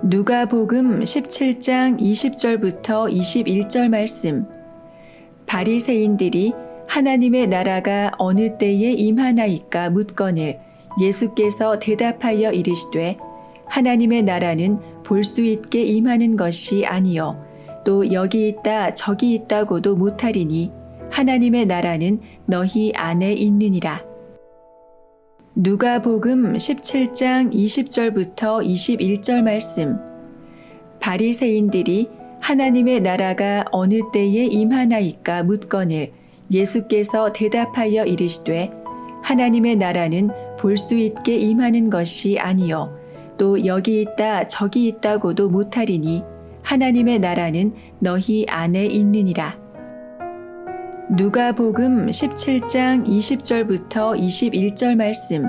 누가복음 17장 20절부터 21절 말씀. 바리새인들이 하나님의 나라가 어느 때에 임하나이까 묻거늘 예수께서 대답하여 이르시되 하나님의 나라는 볼 수 있게 임하는 것이 아니요 또 여기 있다 저기 있다고도 못하리니 하나님의 나라는 너희 안에 있느니라. 누가복음 17장 20절부터 21절 말씀. 바리새인들이 하나님의 나라가 어느 때에 임하나이까 묻거늘 예수께서 대답하여 이르시되 하나님의 나라는 볼 수 있게 임하는 것이 아니요 또 여기 있다 저기 있다고도 못하리니 하나님의 나라는 너희 안에 있느니라. 누가복음 17장 20절부터 21절 말씀.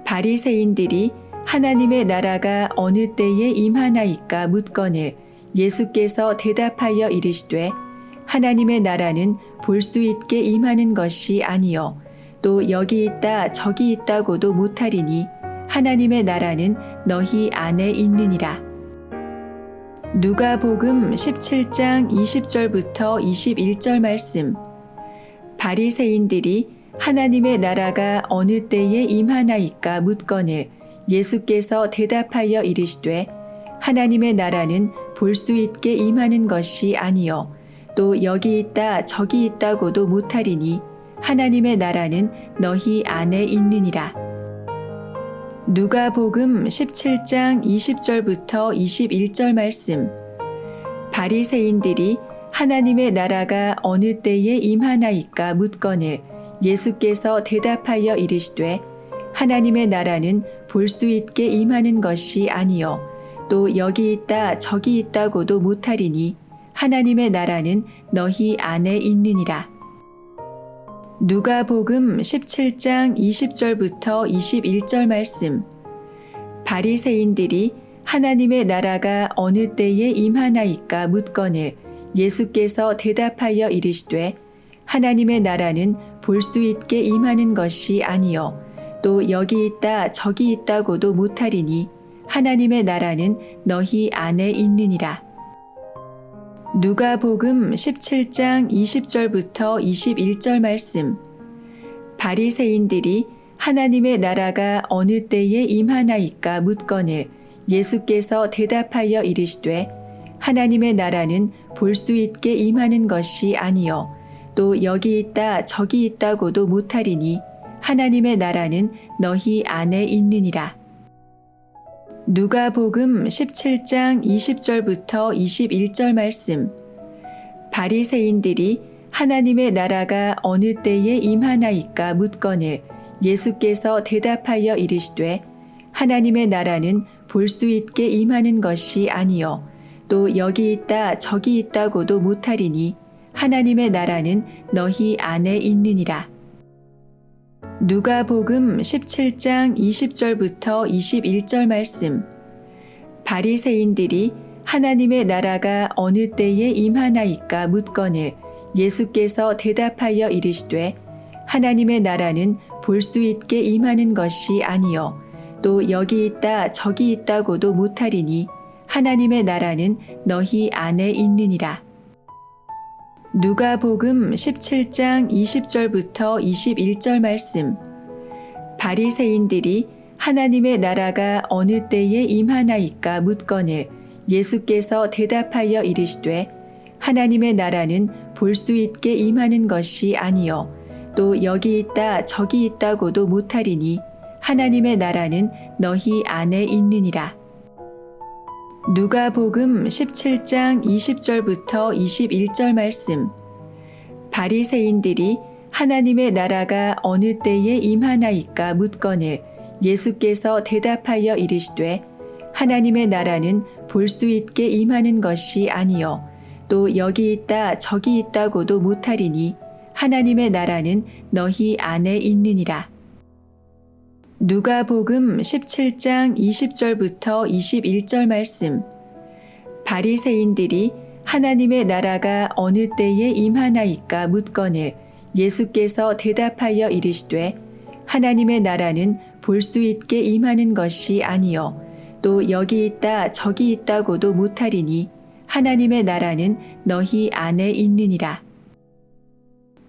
바리새인들이 하나님의 나라가 어느 때에 임하나이까 묻거늘 예수께서 대답하여 이르시되 하나님의 나라는 볼 수 있게 임하는 것이 아니요 또 여기 있다 저기 있다고도 못하리니 하나님의 나라는 너희 안에 있느니라. 누가복음 17장 20절부터 21절 말씀. 바리새인들이 하나님의 나라가 어느 때에 임하나이까 묻거늘 예수께서 대답하여 이르시되 하나님의 나라는 볼 수 있게 임하는 것이 아니요 또 여기 있다 저기 있다고도 못하리니 하나님의 나라는 너희 안에 있느니라. 누가복음 17장 20절부터 21절 말씀. 바리새인들이 하나님의 나라가 어느 때에 임하나이까 묻거늘 예수께서 대답하여 이르시되 하나님의 나라는 볼 수 있게 임하는 것이 아니요 또 여기 있다 저기 있다고도 못하리니 하나님의 나라는 너희 안에 있느니라. 누가복음 17장 20절부터 21절 말씀. 바리새인들이 하나님의 나라가 어느 때에 임하나이까 묻거늘 예수께서 대답하여 이르시되 하나님의 나라는 볼 수 있게 임하는 것이 아니요 또 여기 있다 저기 있다고도 못하리니 하나님의 나라는 너희 안에 있느니라. 누가복음 17장 20절부터 21절 말씀. 바리새인들이 하나님의 나라가 어느 때에 임하나이까 묻거늘 예수께서 대답하여 이르시되 하나님의 나라는 볼 수 있게 임하는 것이 아니요 또 여기 있다 저기 있다고도 못하리니 하나님의 나라는 너희 안에 있느니라. 누가복음 17장 20절부터 21절 말씀. 바리새인들이 하나님의 나라가 어느 때에 임하나이까 묻거늘 예수께서 대답하여 이르시되 하나님의 나라는 볼 수 있게 임하는 것이 아니요 또 여기 있다 저기 있다고도 못하리니 하나님의 나라는 너희 안에 있느니라. 누가복음 17장 20절부터 21절 말씀. 바리새인들이 하나님의 나라가 어느 때에 임하나이까 묻거늘 예수께서 대답하여 이르시되 하나님의 나라는 볼 수 있게 임하는 것이 아니요 또 여기 있다 저기 있다고도 못하리니 하나님의 나라는 너희 안에 있느니라. 누가복음 17장 20절부터 21절 말씀. 바리새인들이 하나님의 나라가 어느 때에 임하나이까 묻거늘 예수께서 대답하여 이르시되 하나님의 나라는 볼 수 있게 임하는 것이 아니요 또 여기 있다 저기 있다고도 못하리니 하나님의 나라는 너희 안에 있느니라. 누가복음 17장 20절부터 21절 말씀. 바리새인들이 하나님의 나라가 어느 때에 임하나이까 묻거늘 예수께서 대답하여 이르시되 하나님의 나라는 볼 수 있게 임하는 것이 아니요 또 여기 있다 저기 있다고도 못하리니 하나님의 나라는 너희 안에 있느니라. 누가복음 17장 20절부터 21절 말씀. 바리새인들이 하나님의 나라가 어느 때에 임하나이까 묻거늘 예수께서 대답하여 이르시되 하나님의 나라는 볼 수 있게 임하는 것이 아니요 또 여기 있다 저기 있다고도 못하리니 하나님의 나라는 너희 안에 있느니라.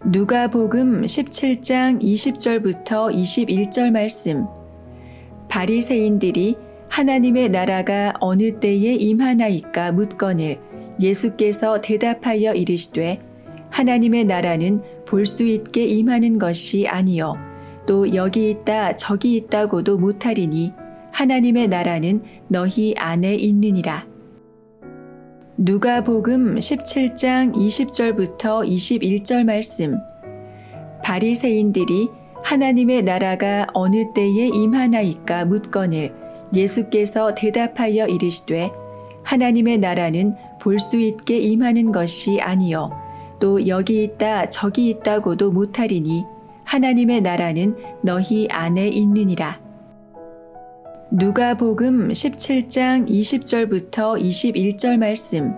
누가복음 17장 20절부터 21절 말씀. 바리새인들이 하나님의 나라가 어느 때에 임하나이까 묻거늘 예수께서 대답하여 이르시되 하나님의 나라는 볼 수 있게 임하는 것이 아니요 또 여기 있다 저기 있다고도 못하리니 하나님의 나라는 너희 안에 있느니라. 누가복음 17장 20절부터 21절 말씀. 바리새인들이 하나님의 나라가 어느 때에 임하나이까 묻거늘 예수께서 대답하여 이르시되 하나님의 나라는 볼 수 있게 임하는 것이 아니요 또 여기 있다 저기 있다고도 못하리니 하나님의 나라는 너희 안에 있느니라. 누가복음 17장 20절부터 21절 말씀.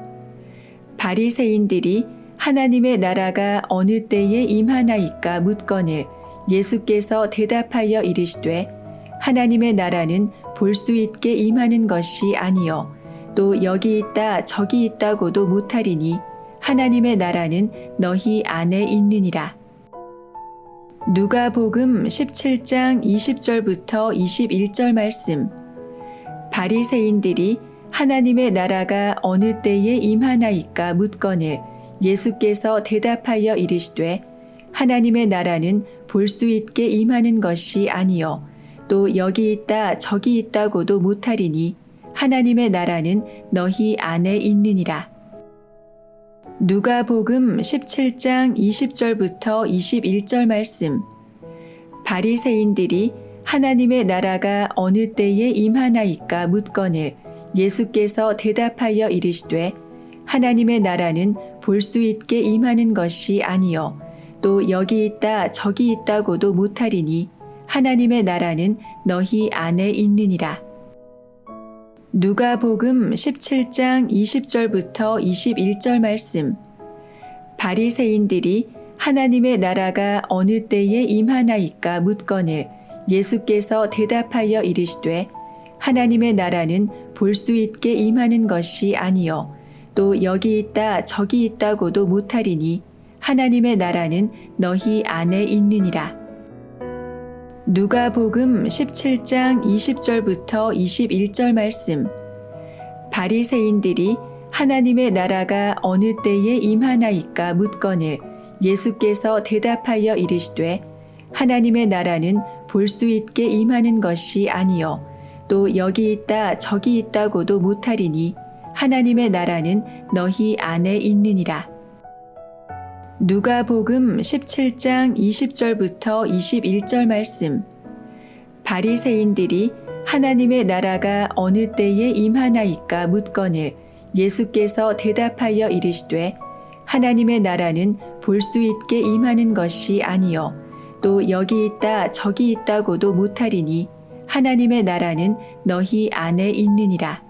바리새인들이 하나님의 나라가 어느 때에 임하나이까 묻거늘 예수께서 대답하여 이르시되 하나님의 나라는 볼 수 있게 임하는 것이 아니요 또 여기 있다 저기 있다고도 못하리니 하나님의 나라는 너희 안에 있느니라. 누가복음 17장 20절부터 21절 말씀. 바리새인들이 하나님의 나라가 어느 때에 임하나이까 묻거늘 예수께서 대답하여 이르시되 하나님의 나라는 볼 수 있게 임하는 것이 아니요 또 여기 있다 저기 있다고도 못하리니 하나님의 나라는 너희 안에 있느니라. 누가복음 17장 20절부터 21절 말씀. 바리새인들이 하나님의 나라가 어느 때에 임하나이까 묻거늘 예수께서 대답하여 이르시되 하나님의 나라는 볼 수 있게 임하는 것이 아니요 또 여기 있다 저기 있다고도 못하리니 하나님의 나라는 너희 안에 있느니라. 누가복음 17장 20절부터 21절 말씀. 바리새인들이 하나님의 나라가 어느 때에 임하나이까 묻거늘 예수께서 대답하여 이르시되 하나님의 나라는 볼 수 있게 임하는 것이 아니요 또 여기 있다 저기 있다고도 못하리니 하나님의 나라는 너희 안에 있느니라. 누가복음 17장 20절부터 21절 말씀. 바리새인들이 하나님의 나라가 어느 때에 임하나이까 묻거늘 예수께서 대답하여 이르시되 하나님의 나라는 볼 수 있게 임하는 것이 아니요 또 여기 있다 저기 있다고도 못하리니 하나님의 나라는 너희 안에 있느니라. 누가복음 17장 20절부터 21절 말씀. 바리새인들이 하나님의 나라가 어느 때에 임하나이까 묻거늘 예수께서 대답하여 이르시되 하나님의 나라는 볼 수 있게 임하는 것이 아니요 또 여기 있다 저기 있다고도 못하리니 하나님의 나라는 너희 안에 있느니라.